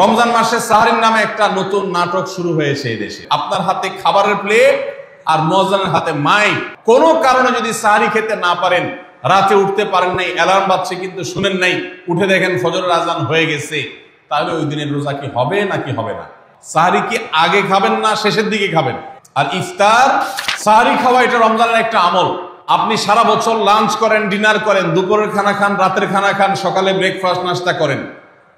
রমজান মাসে সাহরির নামে একটা নতুন নাটক শুরু হয়েছে এই দেশে। আপনার হাতে খাবারের প্লেট আর মুয়াজ্জিনের হাতে মাইক। কোনো কারণে যদি সাহরি খেতে না পারেন, রাতে উঠতে পারেন নাই, অ্যালার্ম বাজছে কিন্তু শুনেন নাই, উঠে দেখেন ফজরের আজান হয়ে গেছে, তাহলে ওই দিনের রোজা কি হবে নাকি হবে না? সাহরি কি আগে খাবেন না শেষের দিকে খাবেন? আর ইফতার, সাহরি খাওয়া এটা রমজানের একটা আমল। আপনি সারা বছর লাঞ্চ করেন, ডিনার করেন, দুপুরের খানা খান, রাতের খানা খান, সকালে ব্রেকফাস্ট নাস্তা করেন,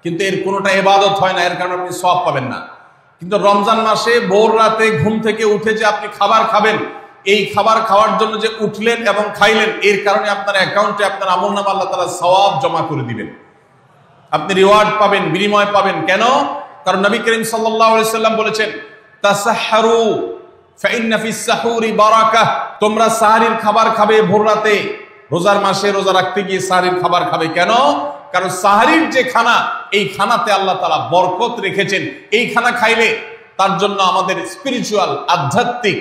কিন্তু এর কোনোটা ইবাদত হয় না, এর কারণে আপনি সওয়াব পাবেন না। কিন্তু রমজান মাসে ভোর রাতে ঘুম থেকে উঠে যে আপনি খাবার খাবেন, এই খাবার খাওয়ার জন্য যে উঠলেন এবং খাইলেন, এর কারণে আপনার অ্যাকাউন্টে আপনার আমলনামা আল্লাহ তাআলা সওয়াব জমা করে দিবেন, আপনি রিওয়ার্ড পাবেন, বিনিময় পাবেন। কেন? কারণ নবী করিম সাল্লাল্লাহু আলাইহি সাল্লাম বলেছেন, তাসাহহারু ফাইন্না ফিস সাহুরি বারাকাহ, তোমরা সাহরির খাবার খাবে ভোর রাতে। রোজার মাসে রোজা রাখতে গিয়ে সাহরির খাবার খাবে। কেন? কারণ সাহরির যে খানা, এই খানাতে আল্লাহ তাআলা বরকত রেখেছেন। এই খানা খাইলে তার জন্য আমাদের স্পিরিচুয়াল, আধ্যাত্মিক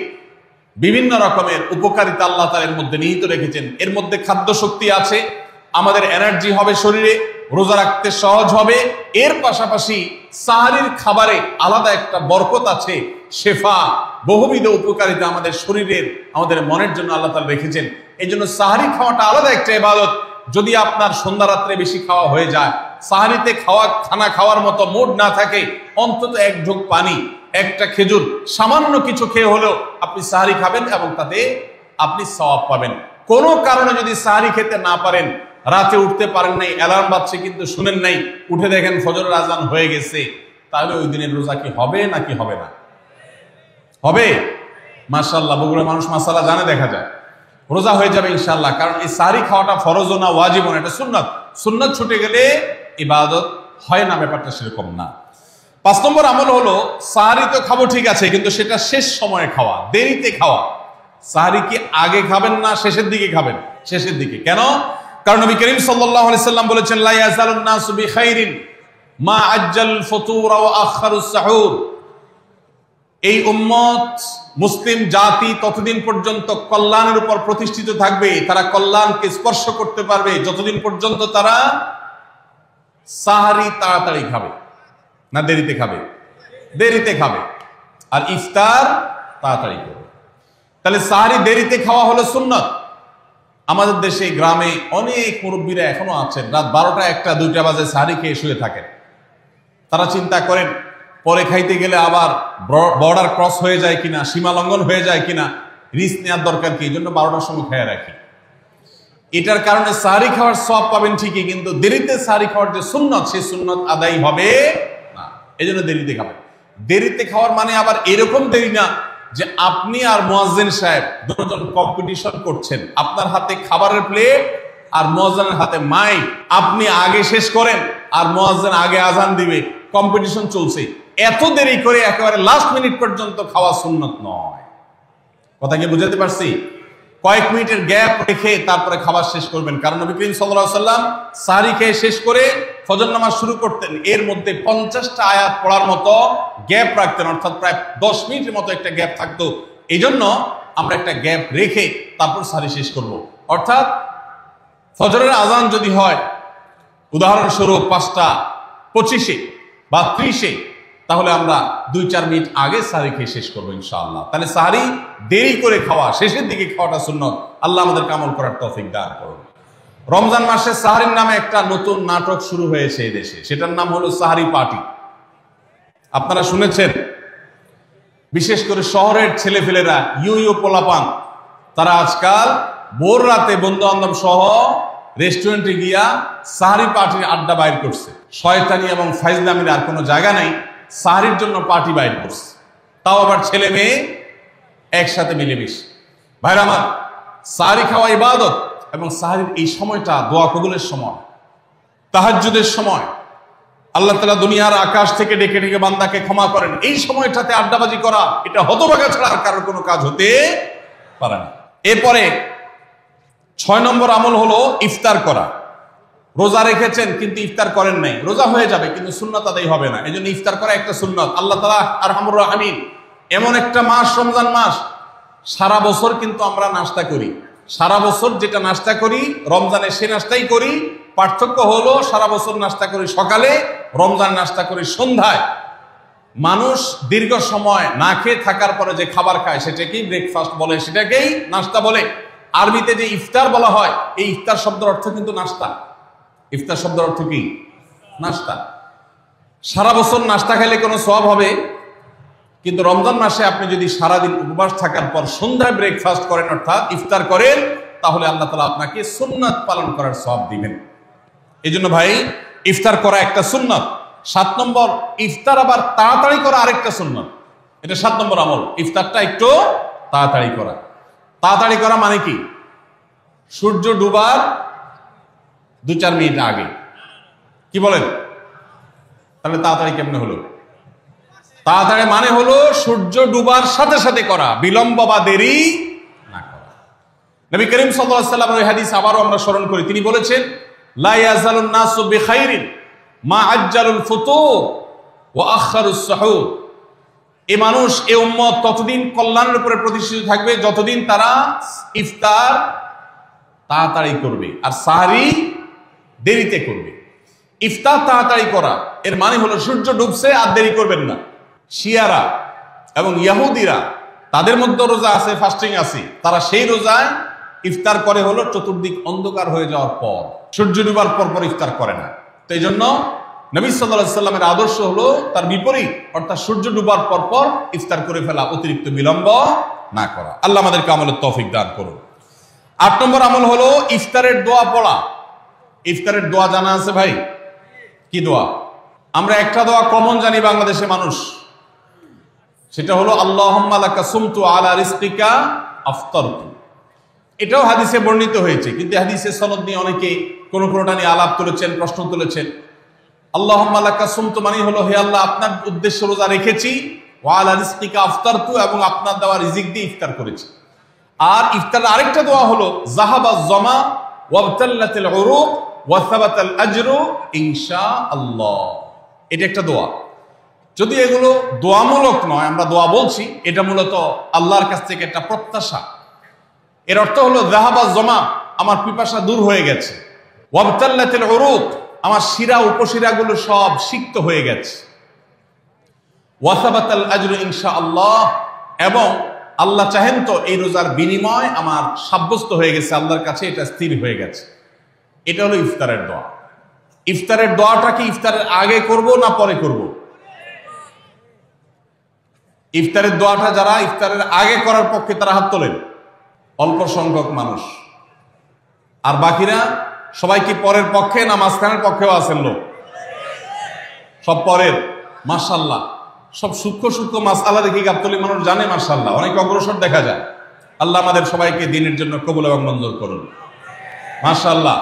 বিভিন্ন রকমের উপকারিতা আল্লাহ তাআলা এর মধ্যে নিহিত রেখেছেন। এর মধ্যে খাদ্য শক্তি আছে, আমাদের এনার্জি হবে শরীরে, রোজা রাখতে সহজ হবে। এর পাশাপাশি সাহরির খাবারে আলাদা একটা বরকত আছে, শেফা, বহুবিধ উপকারিতা আমাদের শরীরের, আমাদের মনের জন্য আল্লাহ তাআলা রেখেছেন। এই জন্য সাহরি খাওয়াটা আলাদা একটা ইবাদত। যদি আপনার সন্ধ্যা রাত্রে বেশি খাওয়া হয়ে যায়, সাহরিতে খানা খাওয়ার মতো মুড না থাকে, অন্তত এক ঢোক পানি, একটা খেজুর, সামান্য কিছু খেয়ে হলেও আপনি সাহরি খাবেন এবং তাতে আপনি সওয়াব পাবেন। কোনো কারণে যদি সাহরি খেতে না পারেন, রাতে উঠতে পারেন নাই, অ্যালার্ম বাজছে কিন্তু শুনেন নাই, উঠে দেখেন ফজরের আজান হয়ে গেছে, তাহলে ওই দিনের রোজা কি হবে নাকি হবে না? হবে। মাশাআল্লাহ, বগুড়ার মানুষ মাশাআল্লাহ জানে, দেখা যায় রোজা হয়ে যাবে ইনশাআল্লাহ। কারণ এই সাহরি খাওয়াটা ফরজও না, ওয়াজিবও না, এটা সুন্নাত। সুন্নাত ছুটে গেলে ইবাদত হয় না, ব্যাপারটা সেরকম না। 5 নম্বর আমল হলো, সাহরি তো খাবো ঠিক আছে, কিন্তু সেটা শেষ সময়ে খাওয়া, দেরিতে খাওয়া। সাহরি কি আগে খাবেন না শেষের দিকে খাবেন? শেষের দিকে। কেন? কারণ নবী করিম সাল্লাল্লাহু আলাইহি সাল্লাম বলেছেন, লা ইয়াজালুন নাসু বিখাইরিন মা আজ্জাল ফুতুর ওয়া আখারুস সাহুর। এই উম্মত, মুসলিম জাতি ততদিন পর্যন্ত কল্যাণের উপর প্রতিষ্ঠিত থাকবে, তারা কল্যাণকে স্পর্শ করতে পারবে যতদিন পর্যন্ত তারা সাহরি তাড়াতাড়ি খাবে না দেরিতে খাবে? দেরিতে খাবে। আর ইফতার তাড়াতাড়ি করবে। তাহলে সাহরি দেরিতে খাওয়া হলো সুন্নাত। আমাদের দেশে গ্রামে অনেক মুরব্বীরা এখনো আছেন, রাত 12টা, 1টা, 2টা বাজে সাহরি খেয়ে শুয়ে থাকেন। তারা চিন্তা করেন পরে খাইতে গেলে আবার বর্ডার ক্রস হয়ে যায় কিনা, সীমা লঙ্ঘন হয়ে যায় কিনা, রিস্ক নেওয়ার দরকার কি, এই জন্য 12টার সময় খেয়ে রাখি। এটার কারণে সাহরি খাওয়ার সওয়াব পাবেন ঠিকই, কিন্তু দেরিতে সাহরি খাওয়ার যে সুন্নত, সেই সুন্নত আদায় হবে না। এই জন্য দেরিতে খাবেন। দেরিতে খাওয়ার মানে আবার এরকম দেরি না যে আপনি আর মুয়াজ্জিন সাহেব দুজন কম্পিটিশন করছেন, আপনার হাতে খাবারের প্লেট আর মুয়াজ্জিনের হাতে মাইক, আপনি আগে শেষ করেন আর মুয়াজ্জিন আগে আজান দিবে, কম্পিটিশন চলছে। এত দেরি করে একেবারে লাস্ট মিনিট পর্যন্ত খাওয়া সুন্নত নয়। কথা কি বুঝাতে পারছি? কয়েক মিনিটের গ্যাপ রেখে তারপরে খাবার শেষ করবেন। কারণ নবী করিম সাল্লাল্লাহু আলাইহি সাল্লাম সাহরি খেয়ে শেষ করে ফজর নামাজ শুরু করতেন, এর মধ্যে 50টা আয়াত পড়ার মতো গ্যাপ রাখতেন, অর্থাৎ প্রায় 10 মিনিটের মতো একটা গ্যাপ থাকতো। এই জন্য আমরা একটা গ্যাপ রেখে তারপর সাহরি শেষ করব। অর্থাৎ ফজরের আজান যদি হয় উদাহরণস্বরূপ 5টা 25-এ বা 30-এ, তাহলে আমরা 2-4 মিনিট আগে সাহরি খেয়ে শেষ করবো ইনশাআল্লাহ। তাহলে সাহরি দেরি করে খাওয়া, শেষের দিকে খাওয়াটা সুন্নত। আল্লাহ আমাদেরকে আমল করার তৌফিক দান করুন। রমজান মাসে সাহরির নামে একটা নতুন নাটক শুরু হয়েছে এই দেশে, সেটার নাম হলো সাহরি পার্টি। আপনারা শুনেছেন, বিশেষ করে শহরের ছেলেফেলেরা, ইউ পোলাপান, তারা আজকাল ভোর রাতে বন্ধু বান্ধব সহ রেস্টুরেন্টে গিয়া সাহরি পার্টির আড্ডা বাইর করছে। শয়তানি এবং ফাইজলামির আর কোনো জায়গা নাই, সাহরির জন্য পার্টি বাইর করছে, তাও আবার ছেলে মেয়ে একসাথে মিলেমিশে। ভাইরা আমার, সাহরি খাওয়া ইবাদত, এবং সাহরির এই সময়টা দোয়া কবুলের সময়, তাহাজ্জুদের সময়। আল্লাহ তাআলা দুনিয়ার আকাশ থেকে ডেকে ডেকে বান্দাকে ক্ষমা করেন। এই সময়টাতে আড্ডাবাজি করা, এটা হতভাগা ছাড়া আর কারোর কোনো কাজ হতে পারে না। এরপরে 6 নম্বর আমল হলো ইফতার করা। রোজা রেখেছেন কিন্তু ইফতার করেন নাই, রোজা হয়ে যাবে কিন্তু সুন্নাত আদায় হবে না। এই জন্য ইফতার করা একটা সুন্নাত। আল্লাহ তাআলা আরহামুর রাহিম, এমন একটা মাস রমজান মাস, সারা বছর কিন্তু আমরা নাস্তা করি, সারা বছর যেটা নাস্তা করি রমজানে সে নাস্তাই করি, পার্থক্য হলো সারা বছর নাস্তা করি সকালে, রমজান নাস্তা করি সন্ধ্যায়। মানুষ দীর্ঘ সময় না খেয়ে থাকার পরে যে খাবার খায় সেটাকেই ব্রেকফাস্ট বলে, সেটাকেই নাস্তা বলে। আরবিতে যে ইফতার বলা হয়, এই ইফতার শব্দের অর্থ কিন্তু নাস্তা। ইফতার শব্দের অর্থ কি? নাস্তা। সারা বছর নাস্তা খেলে কোনো সওয়াব হবে, কিন্তু রমজান মাসে আপনি যদি সারাদিন উপবাস থাকার পর সন্ধ্যায় ব্রেকফাস্ট করেন, অর্থাৎ ইফতার করেন, তাহলে আল্লাহ তাআলা আপনাকে সুন্নাত পালন করার সওয়াব দিবেন। এই জন্য ভাই, ইফতার করা একটা সুন্নাত। 7 নম্বর, ইফতার আবার তাড়াতাড়ি করা আরেকটা সুন্নাত। এটা 7 নম্বর আমল, ইফতারটা একটু তাড়াতাড়ি করা। তাড়াতাড়ি করা মানে কি? সূর্য ডুবার 2-4 মিনিট আগে। কি বলেন? তাহলে তাড়াতাড়ি কেমনে হলো? তাড়াতাড়ি মানে হলো সূর্য ডুবার সাথে সাথে করা, বিলম্ব বা দেরি না করা। নবী করিম সাল্লাল্লাহু আলাইহি ওয়াসাল্লামের ওই হাদিস আবারও আমরা স্মরণ করি। তিনি বলেছেন, লা ইয়াজালুন নাসু বিখাইরিন মা আজ্জালুল ফুতুর ওয়া আখারুস সুহুর। এই মানুষ, এই উম্মত ততদিন কল্যাণের উপরে প্রতিষ্ঠিত থাকবে যতদিন তারা ইফতার তাড়াতাড়ি করবে আর সাহরি দেরিতে করবে। ইফতার তাড়াতাড়ি করা এর মানে হলো সূর্য ডুবছে আর দেরি করবেন না। শিয়ারা এবং ইহুদিরা, তাদের মধ্যে রোজা আছে, ফাস্টিং আছে, তারা সেই রোজায় ইফতার করে হলো চতুর্দিক অন্ধকার হয়ে যাওয়ার পর, সূর্য ডুবার পর পর ইফতার করে না। তো এই জন্য নবী সাল্লাল্লাহু আলাইহি সাল্লামের আদর্শ হলো তার বিপরীত, অর্থাৎ সূর্য ডুবার পর পর ইফতার করে ফেলা, অতিরিক্ত বিলম্ব না করা। আল্লাহ আমাদেরকে আমলের তৌফিক দান করুন। 8 নম্বর আমল হলো ইফতারের দোয়া পড়া। ইফতারের দোয়া জানা আছে ভাই? কি দোয়া? আমরা একটা দোয়া কমন জানি বাংলাদেশের মানুষ, সেটা হলো আল্লাহুম্মা লাকা সুমতু আলা রিজকিকা আফতারতু। এটাও হাদিসে বর্ণিত হয়েছে, কিন্তু হাদিসের সনদ নিয়ে অনেকে কোনটা নিয়ে আলাপ তুলেছেন, প্রশ্ন তুলেছেন। আল্লাহুম্মা লাকা সুমতু মানে হলো, হে আল্লাহ, আপনার উদ্দেশ্যে রোজা রেখেছি, ওয়া আলা রিজকিকা আফতারতু, এবং আপনার দেওয়া রিজিক দিয়ে ইফতার করেছি। আর ইফতারের আরেকটা দোয়া হলো যাহাবাজ জামা ওয়াবতাল্লাতিল উরুক ওয়া সাবাতাল আজরু ইনশাআল্লাহ। এটা একটা দোয়া। যদি এগুলো দোয়ামূলক নয়, আমরা দোয়া বলছি, এটা মূলত আল্লাহর কাছ থেকে একটা প্রত্যাশা। এর অর্থ হলো যাহাবাজ জামা, আমার পিপাসা দূর হয়ে গেছে, ওয়াবতাল্লাতিল উরুক, আমার শিরা উপশিরাগুলো সব সিক্ত হয়ে গেছে, ওয়া সাবাতাল আজরু ইনশাআল্লাহ, এবং আল্লাহ চাহেন তো এই রোজার বিনিময় আমার সাব্যস্ত হয়ে গেছে আল্লাহর কাছে, এটা স্থির হয়ে গেছে। এটা হলো ইফতারের দোয়া। ইফতারের দোয়াটা কি ইফতারের আগে করব না পরে করব? ইফতারের দোয়াটা যারা ইফতারের আগে করার পক্ষে তারা হাত তোলেন, অল্প সংখ্যক মানুষ। আর বাকিরা সবাই কি পরের পক্ষে না মাঝখানের পক্ষেও আছেন লোক? সব পরের। মাশাআল্লাহ, সব সূক্ষ্ম সূক্ষ্ম মাসআলা দেখি গাবতলী মানুষ জানে, মাশাআল্লাহ, অনেক অগ্রসর দেখা যায়। আল্লাহ আমাদের সবাইকে দ্বীনের জন্য কবুল এবং মঞ্জুর করুন, মাশাআল্লাহ।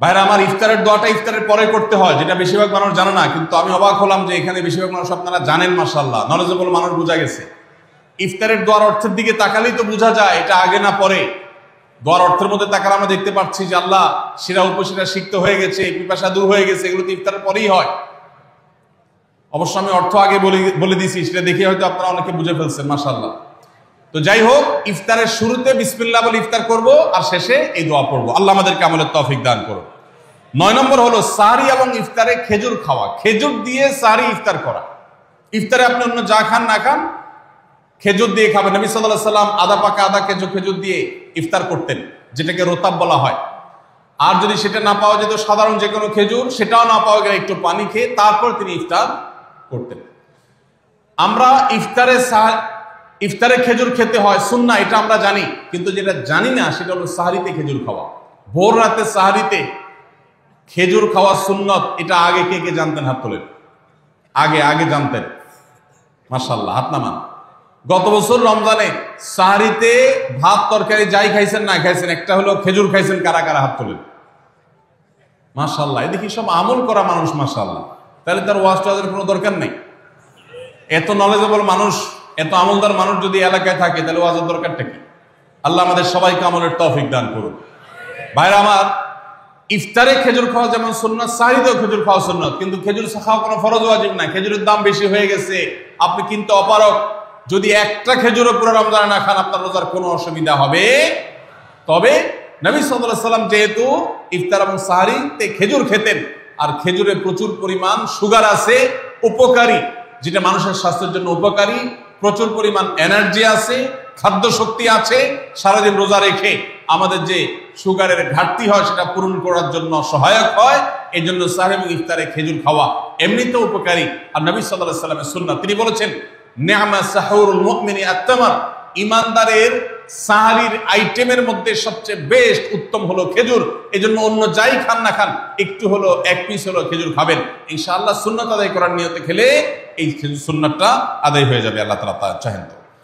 ভাইরা আমার, ইফতারের দোয়াটা ইফতারের পরে করতে হয়, যেটা বেশিরভাগ মানুষ জানে না, কিন্তু আমি অবাক হলাম যে এখানে বেশিরভাগ মানুষ আপনারা জানেন, মাশাআল্লাহ, নলেজেবল মানুষ, বোঝা গেছে। ইফতারের দোয়ার অর্থের দিকে তাকালেই তো বোঝা যায় এটা আগে না পরে। দোয়ার অর্থের মধ্যে তাকালে আমরা দেখতে পাচ্ছি যে আল্লাহ শিরা উপশিরা সিক্ত হয়ে গেছে, পিপাসা দূর হয়ে গেছে, এগুলো তো ইফতারের পরেই হয়। অবশ্য আমি অর্থ আগে বলে দিয়েছি, সেটা দেখে হয়তো আপনারা অনেকে বুঝে ফেলছেন, মাশাআল্লাহ। তো যাই হোক, ইফতারের শুরুতে বিসমিল্লাহ বলে ইফতার করব, আর শেষে এই দোয়া পড়বো। আল্লাহ আমাদেরকে আমলের তৌফিক দান করুন। 9 নম্বর হলো সাহরি এবং ইফতারে খেজুর খাওয়া। খেজুর দিয়ে সাহরি ইফতার করা। ইফতারে আপনি অন্য যা খান না খান, খেজুর দিয়ে খাবেন। নবী সাল্লাল্লাহু আলাইহি সাল্লাম আদা পাকা আদা খেজুর দিয়ে ইফতার করতেন, যেটাকে রোতাব বলা হয়। আর যদি সেটা না পাওয়া যেত, সাধারণ যে কোনো খেজুর, সেটাও না পাওয়া গেলে একটু পানি খেয়ে তারপর তিনি ইফতার করতেন। আমরা ইফতারে খেজুর খেতে হয় সুন্নাহ, এটা আমরা জানি, কিন্তু যেটা জানি না সেটা হলো সাহরিতে খেজুর খাওয়া। ভোর রাতে সাহরিতে খেজুর খাওয়া সুন্নত, এটা আগে কে কে জানতেন? হাত তোলেন। আগে জানতেন, মাশাআল্লাহ, হাত নামান। গত বছর রমজানে সাহরিতে ভাত তরকারি যাই খাইছেন না খাইছেন, একটা হলো খেজুর খাইছেন, কারা কারা হাত তোলেন? মাশাআল্লাহ, এদিকে সব আমল করা মানুষ, মাশাআল্লাহ। তাহলে তার ওয়াজ টোয়াজের কোনো দরকার নেই। এত নলেজেবল মানুষ, এত আমলদার মানুষ যদি এলাকায় থাকে, তাহলে ওয়াজের দরকারটা কি? আল্লাহ আমাদের সবাইকে আমলের তৌফিক দান করুন। ভাইরা আমার, ইফতারে খেজুর খাওয়া যেমন সুন্নাত, সাহরিতেও খেজুর খাওয়া সুন্নাত, কিন্তু খেজুর খাওয়া কোনো ফরজ ওয়াজিব না। খেজুরের দাম বেশি হয়ে গেছে, আপনি কিনতে অপারগ। যদি একটা খেজুরও পুরো রমজানে না খান, আপনার রোজার কোনো অসুবিধা হবে। তবে নবী সাল্লাল্লাহু আলাইহি ওয়াসাল্লাম যেহেতু ইফতার এবং সাহরিতে খেজুর খেতেন, আর খেজুরে প্রচুর পরিমাণ সুগার আছে, উপকারী, যেটা মানুষের স্বাস্থ্যের জন্য উপকারী, প্রচুর পরিমাণ এনার্জি আছে, খাদ্য শক্তি আছে, সারাদিন রোজা রেখে আমাদের যে সুগারের ঘাটতি হয় সেটা পূরণ করার জন্য সহায়ক হয়। এই জন্য সাহরি এবং ইফতারে খেজুর খাওয়া এমনিতেও উপকারী। আর নবী সাল্লাল্লাহু আলাইহি ওয়াসাল্লামের সুন্নাহ, তিনি বলেছেন নি'মা সাহুরুল মুমিনি আত-তামার, ইমানদারের সাহারির আইটেমের মধ্যে সবচেয়ে বেস্ট উত্তম হলো খেজুর। এজন্য অন্য যাই খান না খান, একটু হলো, এক পিস হলো খেজুর খাবেন, ইনশাআল্লাহ সুন্নাত আদায় করার নিয়তে খেলে এই খেজুর সুন্নাতটা আদায় হয়ে যাবে। আল্লাহ তাআলা তা চাহেন তো।